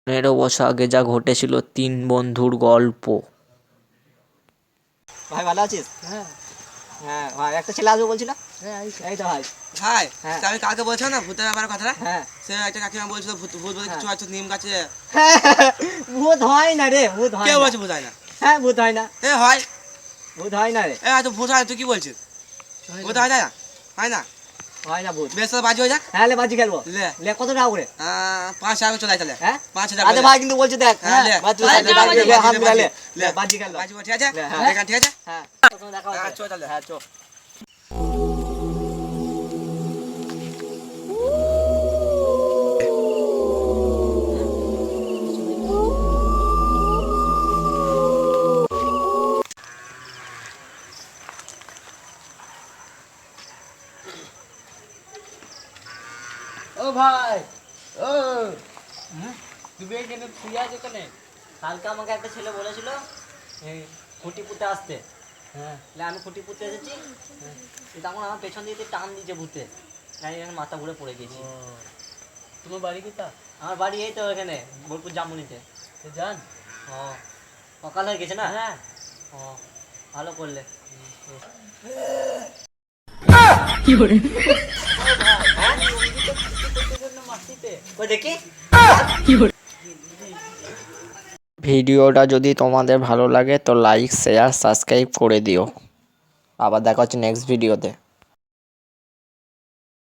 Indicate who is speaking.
Speaker 1: 15 বছর আগে যা ঘটেছিল, তিন বন্ধুর গল্প।
Speaker 2: ভাই ভালো আছিস? হ্যাঁ হ্যাঁ ভাই, একটা ছেলে আসবে বলছিল। হ্যাঁ এই তো ভাই।
Speaker 3: ভাই
Speaker 2: হ্যাঁ
Speaker 3: আমি কালকে বলছিলাম না ভূতের ব্যাপারে কথাটা,
Speaker 2: হ্যাঁ
Speaker 3: সে একটা কাকিমা বলছিল ভূত ভূত বলে কিছু আছে নিম গাছে।
Speaker 2: ভূত হয় না রে, ভূত হয়
Speaker 3: কে
Speaker 2: না।
Speaker 3: বলছে ভূত হয় না?
Speaker 2: হ্যাঁ ভূত হয় না,
Speaker 3: এ হয়,
Speaker 2: ভূত হয় না রে।
Speaker 3: এ হয়তো ভূত হয়, তুই কি বলছিস? ভূত হয় না? হয় না?
Speaker 2: হয় না ভূত।
Speaker 3: বেশ তাহলে বাজি হয়ে যাক।
Speaker 2: হ্যাঁ লে বাজি খেলবো।
Speaker 3: লে
Speaker 2: লে কত টাকা করে?
Speaker 3: 5 টাকা চলে আয় তাহলে।
Speaker 2: হ্যাঁ
Speaker 3: 5 টাকা
Speaker 2: আরে ভাই কিন্তু বলছে দেখ।
Speaker 3: হ্যাঁ, লে।
Speaker 2: বাজি
Speaker 3: লে, লে, বাজি,
Speaker 2: লে হাত
Speaker 3: লে,
Speaker 2: মিলা
Speaker 3: বাজি।
Speaker 2: লে।
Speaker 3: লে।
Speaker 2: বাজি খেলবো।
Speaker 3: বাজি ঠিক আছে?
Speaker 2: লে, হ্যাঁ।
Speaker 3: এখানে ঠিক আছে?
Speaker 2: হ্যাঁ প্রথমে দেখা
Speaker 3: হ্যাঁ,
Speaker 2: হচ্ছে।
Speaker 3: চল তাহলে।
Speaker 2: হ্যাঁ চো।
Speaker 4: ও ভাই, ও তুমি এখানে শুয়ে আছো কেন?
Speaker 2: কালকে আমাকে একটা ছেলে বলেছিল এই খুঁটি পুঁতে আসতে।
Speaker 4: হ্যাঁ
Speaker 2: আমি খুঁটি পুঁতে এসেছি, তখন আমার পেছন দিয়ে টান দিয়েছে ভূতে। আমি এখানে মাথা ঘুরে পড়ে গেছি।
Speaker 4: ও তোমার বাড়ি কোথা?
Speaker 2: আমার বাড়ি এই তো এখানে বোলপুর জামুনিতে।
Speaker 4: জান
Speaker 2: ও সকাল হয়ে গেছে না?
Speaker 4: হ্যাঁ
Speaker 2: ও ভালো করলে। ওই দেখি।
Speaker 1: ভিডিওটা যদি তোমাদের ভালো লাগে তো লাইক, শেয়ার, সাবস্ক্রাইব করে দিও। আবার দেখা হচ্ছে নেক্সট ভিডিওতে।